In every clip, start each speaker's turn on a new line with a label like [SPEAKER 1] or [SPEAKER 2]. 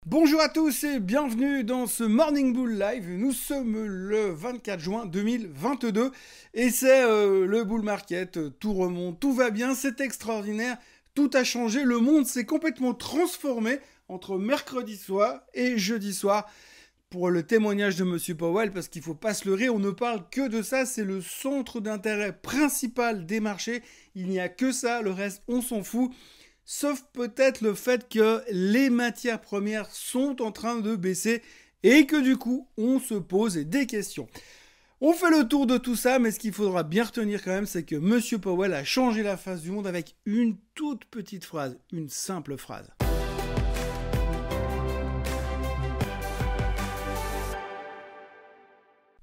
[SPEAKER 1] Bonjour à tous et bienvenue dans ce Morning Bull Live. Nous sommes le 24 juin 2022 et c'est le bull market. Tout remonte, tout va bien, c'est extraordinaire, tout a changé. Le monde s'est complètement transformé entre mercredi soir et jeudi soir pour le témoignage de Monsieur Powell, parce qu'il ne faut pas se leurrer, on ne parle que de ça, c'est le centre d'intérêt principal des marchés. Il n'y a que ça, le reste on s'en fout. Sauf peut-être le fait que les matières premières sont en train de baisser et que du coup, on se pose des questions. On fait le tour de tout ça, mais ce qu'il faudra bien retenir quand même, c'est que Monsieur Powell a changé la face du monde avec une toute petite phrase, une simple phrase.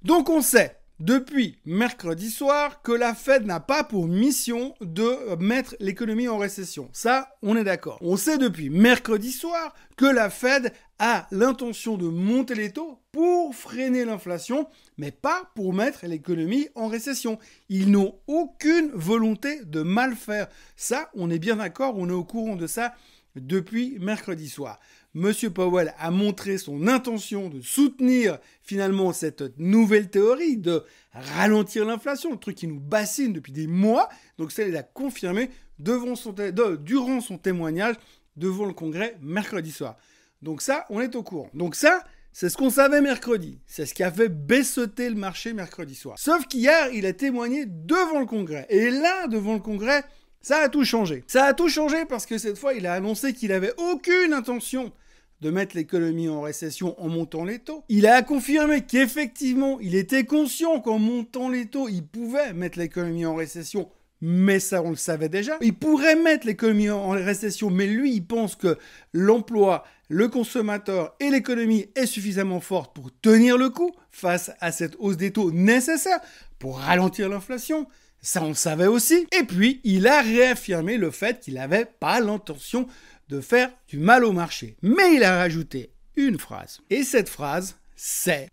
[SPEAKER 1] Donc on sait, depuis mercredi soir, que la Fed n'a pas pour mission de mettre l'économie en récession. Ça, on est d'accord. On sait depuis mercredi soir que la Fed a l'intention de monter les taux pour freiner l'inflation, mais pas pour mettre l'économie en récession. Ils n'ont aucune volonté de mal faire. Ça, on est bien d'accord, on est au courant de ça depuis mercredi soir. Monsieur Powell a montré son intention de soutenir finalement cette nouvelle théorie de ralentir l'inflation, le truc qui nous bassine depuis des mois. Donc ça, il a confirmé durant son témoignage devant le Congrès mercredi soir. Donc ça, on est au courant. Donc ça, c'est ce qu'on savait mercredi. C'est ce qui a fait baisseter le marché mercredi soir. Sauf qu'hier, il a témoigné devant le Congrès. Et là, devant le Congrès, ça a tout changé. Ça a tout changé parce que cette fois, il a annoncé qu'il avait aucune intention de mettre l'économie en récession en montant les taux. Il a confirmé qu'effectivement, il était conscient qu'en montant les taux, il pouvait mettre l'économie en récession, mais ça, on le savait déjà. Il pourrait mettre l'économie en récession, mais lui, il pense que l'emploi, le consommateur et l'économie est suffisamment forte pour tenir le coup face à cette hausse des taux nécessaire pour ralentir l'inflation. Ça, on le savait aussi. Et puis, il a réaffirmé le fait qu'il n'avait pas l'intention de faire du mal au marché. Mais il a rajouté une phrase. Et cette phrase, c'est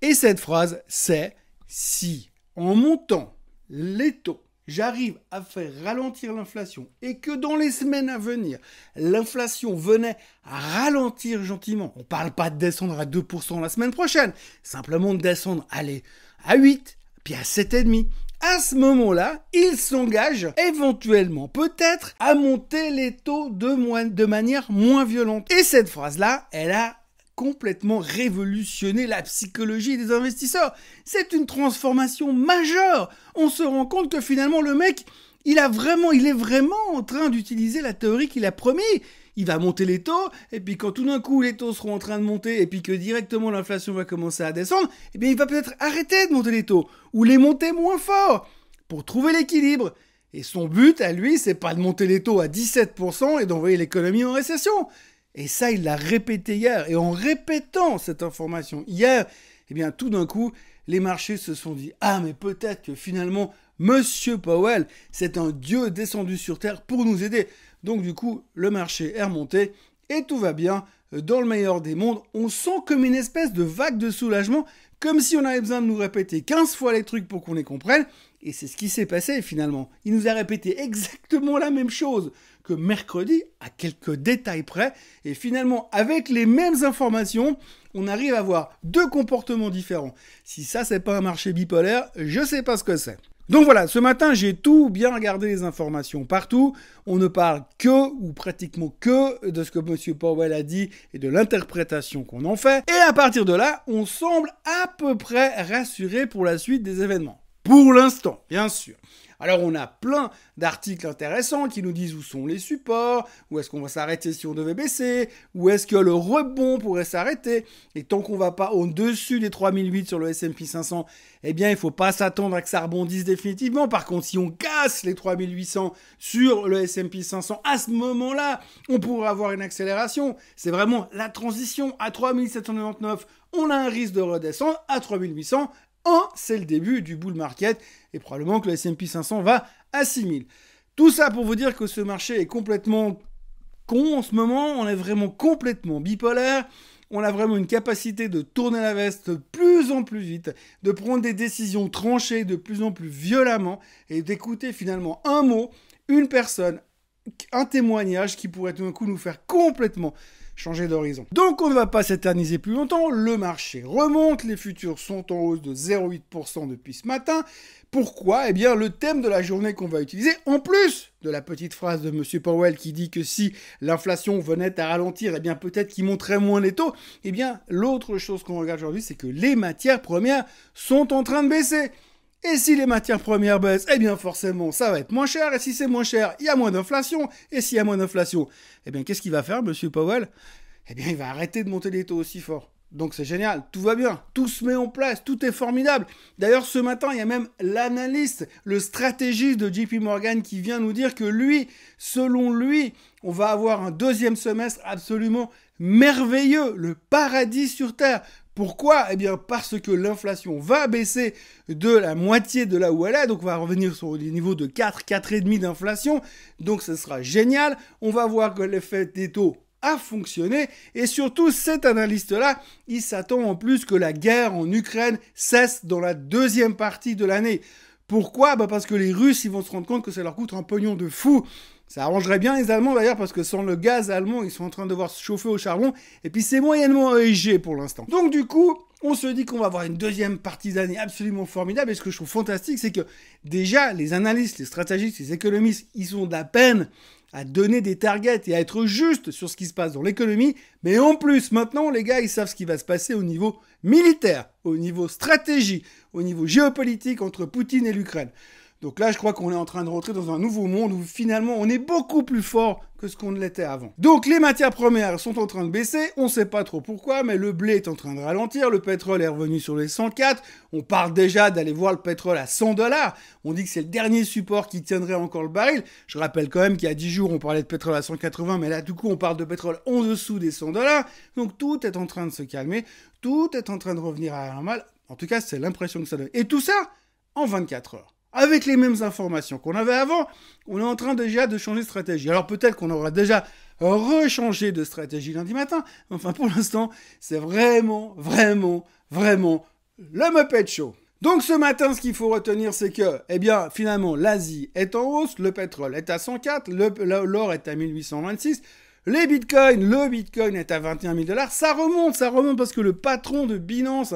[SPEAKER 1] si en montant les taux, j'arrive à faire ralentir l'inflation et que dans les semaines à venir, l'inflation venait à ralentir gentiment. On ne parle pas de descendre à 2% la semaine prochaine, simplement de descendre, allez, à 8, puis à 7,5%. À ce moment-là, il s'engage éventuellement, peut-être, à monter les taux de manière moins violente. Et cette phrase-là, elle a complètement révolutionné la psychologie des investisseurs. C'est une transformation majeure. On se rend compte que finalement, le mec, il est vraiment en train d'utiliser la théorie qu'il a promis. Il va monter les taux, et puis quand tout d'un coup les taux seront en train de monter, et puis que directement l'inflation va commencer à descendre, eh bien il va peut-être arrêter de monter les taux, ou les monter moins fort, pour trouver l'équilibre. Et son but, à lui, c'est pas de monter les taux à 17% et d'envoyer l'économie en récession. Et ça, il l'a répété hier. Et en répétant cette information hier, eh bien tout d'un coup, les marchés se sont dit « Ah, mais peut-être que finalement, Monsieur Powell, c'est un dieu descendu sur Terre pour nous aider. » Donc du coup, le marché est remonté et tout va bien. Dans le meilleur des mondes, on sent comme une espèce de vague de soulagement, comme si on avait besoin de nous répéter 15 fois les trucs pour qu'on les comprenne. Et c'est ce qui s'est passé finalement. Il nous a répété exactement la même chose que mercredi, à quelques détails près. Et finalement, avec les mêmes informations, on arrive à voir deux comportements différents. Si ça, c'est pas un marché bipolaire, je sais pas ce que c'est. Donc voilà, ce matin, j'ai tout bien regardé les informations partout. On ne parle que, ou pratiquement que, de ce que M. Powell a dit et de l'interprétation qu'on en fait. Et à partir de là, on semble à peu près rassuré pour la suite des événements. Pour l'instant, bien sûr. Alors on a plein d'articles intéressants qui nous disent où sont les supports, où est-ce qu'on va s'arrêter si on devait baisser, où est-ce que le rebond pourrait s'arrêter. Et tant qu'on va pas au-dessus des 3008 sur le S&P 500, eh bien il faut pas s'attendre à que ça rebondisse définitivement. Par contre, si on casse les 3800 sur le S&P 500, à ce moment-là, on pourra avoir une accélération. C'est vraiment la transition à 3799. On a un risque de redescendre à 3800. C'est le début du bull market et probablement que le S&P 500 va à 6000. Tout ça pour vous dire que ce marché est complètement con en ce moment. On est vraiment complètement bipolaire. On a vraiment une capacité de tourner la veste de plus en plus vite, de prendre des décisions tranchées de plus en plus violemment et d'écouter finalement un mot, une personne, un témoignage qui pourrait tout d'un coup nous faire complètement changer d'horizon. Donc on ne va pas s'éterniser plus longtemps, le marché remonte, les futurs sont en hausse de 0,8% depuis ce matin. Pourquoi? Eh bien, le thème de la journée qu'on va utiliser, en plus de la petite phrase de M. Powell qui dit que si l'inflation venait à ralentir, eh bien, peut-être qu'il monterait moins les taux. Eh bien, l'autre chose qu'on regarde aujourd'hui, c'est que les matières premières sont en train de baisser. Et si les matières premières baissent, eh bien, forcément, ça va être moins cher. Et si c'est moins cher, il y a moins d'inflation. Et s'il y a moins d'inflation, eh bien, qu'est-ce qu'il va faire, M. Powell? Eh bien, il va arrêter de monter les taux aussi fort. Donc c'est génial, tout va bien, tout se met en place, tout est formidable. D'ailleurs, ce matin, il y a même l'analyste, le stratégiste de JP Morgan qui vient nous dire que lui, selon lui, on va avoir un deuxième semestre absolument merveilleux, le paradis sur Terre. Pourquoi? Eh bien parce que l'inflation va baisser de la moitié de là où elle est, donc on va revenir sur des niveaux de 4, 4,5 d'inflation, donc ce sera génial. On va voir que l'effet des taux a fonctionné, et surtout cet analyste-là, il s'attend en plus que la guerre en Ukraine cesse dans la deuxième partie de l'année. Pourquoi? Parce que les Russes, ils vont se rendre compte que ça leur coûte un pognon de fou. Ça arrangerait bien les Allemands d'ailleurs, parce que sans le gaz allemand, ils sont en train de devoir se chauffer au charbon, et puis c'est moyennement EIG pour l'instant. Donc du coup, on se dit qu'on va avoir une deuxième partie d'année absolument formidable, et ce que je trouve fantastique, c'est que déjà, les analystes, les stratégistes, les économistes, ils ont de la peine à donner des targets et à être juste sur ce qui se passe dans l'économie, mais en plus, maintenant, les gars, ils savent ce qui va se passer au niveau militaire, au niveau stratégie, au niveau géopolitique entre Poutine et l'Ukraine. Donc là, je crois qu'on est en train de rentrer dans un nouveau monde où finalement, on est beaucoup plus fort que ce qu'on ne l'était avant. Donc les matières premières sont en train de baisser, on ne sait pas trop pourquoi, mais le blé est en train de ralentir, le pétrole est revenu sur les 104, on parle déjà d'aller voir le pétrole à 100 $, on dit que c'est le dernier support qui tiendrait encore le baril. Je rappelle quand même qu'il y a 10 jours, on parlait de pétrole à 180, mais là, du coup, on parle de pétrole en dessous des 100 $. Donc tout est en train de se calmer, tout est en train de revenir à la normale. En tout cas, c'est l'impression que ça donne. Et tout ça en 24 heures. Avec les mêmes informations qu'on avait avant, on est en train déjà de changer de stratégie. Alors peut-être qu'on aura déjà rechangé de stratégie lundi matin, mais enfin pour l'instant, c'est vraiment le Muppet Show. Donc ce matin, ce qu'il faut retenir, c'est que, eh bien, finalement, l'Asie est en hausse, le pétrole est à 104, l'or est à 1826, le bitcoin est à 21 000 $. Ça remonte parce que le patron de Binance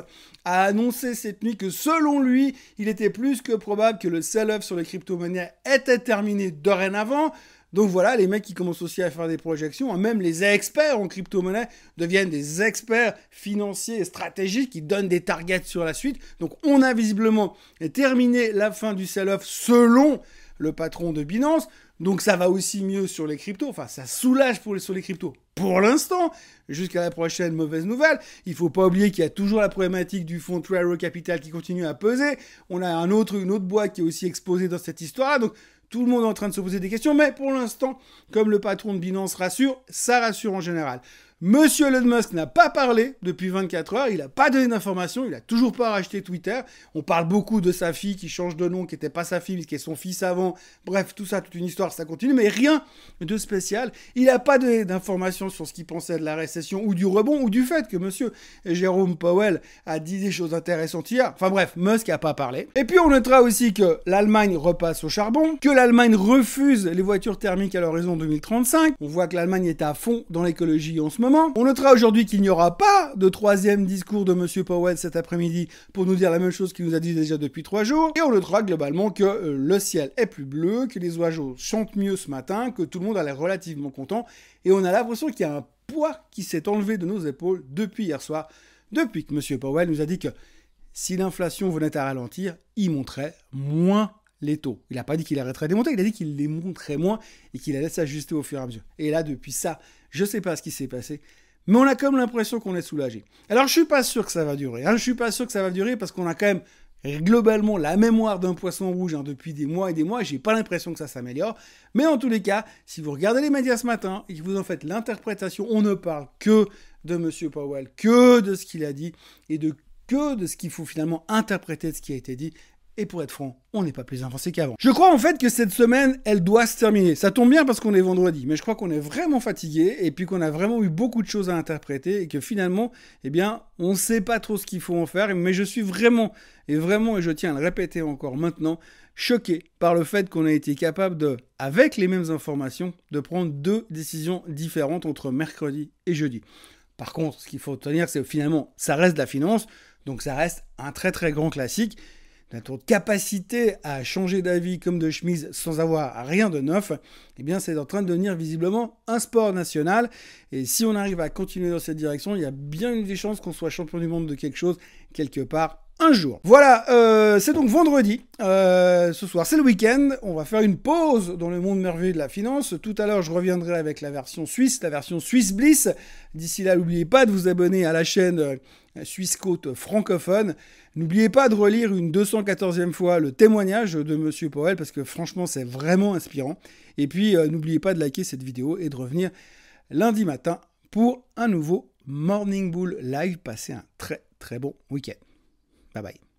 [SPEAKER 1] a annoncé cette nuit que selon lui, il était plus que probable que le sell-off sur les crypto-monnaies était terminé dorénavant. Donc voilà, les mecs qui commencent aussi à faire des projections, même les experts en crypto-monnaie deviennent des experts financiers et stratégiques qui donnent des targets sur la suite. Donc on a visiblement terminé la fin du sell-off selon le patron de Binance. Donc ça va aussi mieux sur les cryptos, enfin ça soulage sur les cryptos pour l'instant, jusqu'à la prochaine mauvaise nouvelle. Il faut pas oublier qu'il y a toujours la problématique du fonds Three Arrows Capital qui continue à peser. On a une autre boîte qui est aussi exposée dans cette histoire-là, donc tout le monde est en train de se poser des questions, mais pour l'instant, comme le patron de Binance rassure, ça rassure en général. Monsieur Elon Musk n'a pas parlé depuis 24 heures, il n'a pas donné d'informations, il n'a toujours pas racheté Twitter. On parle beaucoup de sa fille qui change de nom, qui n'était pas sa fille, mais qui est son fils avant. Bref, tout ça, toute une histoire, ça continue, mais rien de spécial. Il n'a pas donné d'informations sur ce qu'il pensait de la récession ou du rebond ou du fait que monsieur Jérôme Powell a dit des choses intéressantes hier. Enfin bref, Musk n'a pas parlé. Et puis on notera aussi que l'Allemagne repasse au charbon, que l'Allemagne refuse les voitures thermiques à l'horizon 2035. On voit que l'Allemagne est à fond dans l'écologie en ce moment. On notera aujourd'hui qu'il n'y aura pas de troisième discours de M. Powell cet après-midi pour nous dire la même chose qu'il nous a dit déjà depuis 3 jours. Et on notera globalement que le ciel est plus bleu, que les oiseaux chantent mieux ce matin, que tout le monde a l'air relativement content. Et on a l'impression qu'il y a un poids qui s'est enlevé de nos épaules depuis hier soir, depuis que M. Powell nous a dit que si l'inflation venait à ralentir, il monterait moins les taux. Il n'a pas dit qu'il arrêterait de les monter, il a dit qu'il les monterait moins et qu'il allait s'ajuster au fur et à mesure. Et là, depuis ça, je ne sais pas ce qui s'est passé, mais on a comme l'impression qu'on est soulagé. Alors, je ne suis pas sûr que ça va durer. Je ne suis pas sûr que ça va durer parce qu'on a quand même globalement la mémoire d'un poisson rouge depuis des mois et des mois. J'ai pas l'impression que ça s'améliore. Mais en tous les cas, si vous regardez les médias ce matin et que vous en faites l'interprétation, on ne parle que de M. Powell, que de ce qu'il a dit et que de ce qu'il faut finalement interpréter de ce qui a été dit. Et pour être franc, on n'est pas plus avancé qu'avant. Je crois en fait que cette semaine, elle doit se terminer. Ça tombe bien parce qu'on est vendredi, mais je crois qu'on est vraiment fatigué et puis qu'on a vraiment eu beaucoup de choses à interpréter et que finalement, eh bien, on ne sait pas trop ce qu'il faut en faire. Mais je suis vraiment, et je tiens à le répéter encore maintenant, choqué par le fait qu'on a été capable de, avec les mêmes informations, de prendre 2 décisions différentes entre mercredi et jeudi. Par contre, ce qu'il faut retenir, c'est que finalement, ça reste de la finance, donc ça reste un très très grand classique. Notre capacité à changer d'avis comme de chemise sans avoir rien de neuf, eh bien c'est en train de devenir visiblement un sport national. Et si on arrive à continuer dans cette direction, il y a bien une des chances qu'on soit champion du monde de quelque chose quelque part un jour. Voilà, c'est donc vendredi. Ce soir, c'est le week-end. On va faire une pause dans le monde merveilleux de la finance. Tout à l'heure, je reviendrai avec la version suisse, la version Swiss Bliss. D'ici là, n'oubliez pas de vous abonner à la chaîne Suisse Côte francophone. N'oubliez pas de relire une 214e fois le témoignage de Monsieur Powell parce que franchement, c'est vraiment inspirant. Et puis, n'oubliez pas de liker cette vidéo et de revenir lundi matin pour un nouveau Morning Bull Live. Passez un très très bon week-end. Bye bye.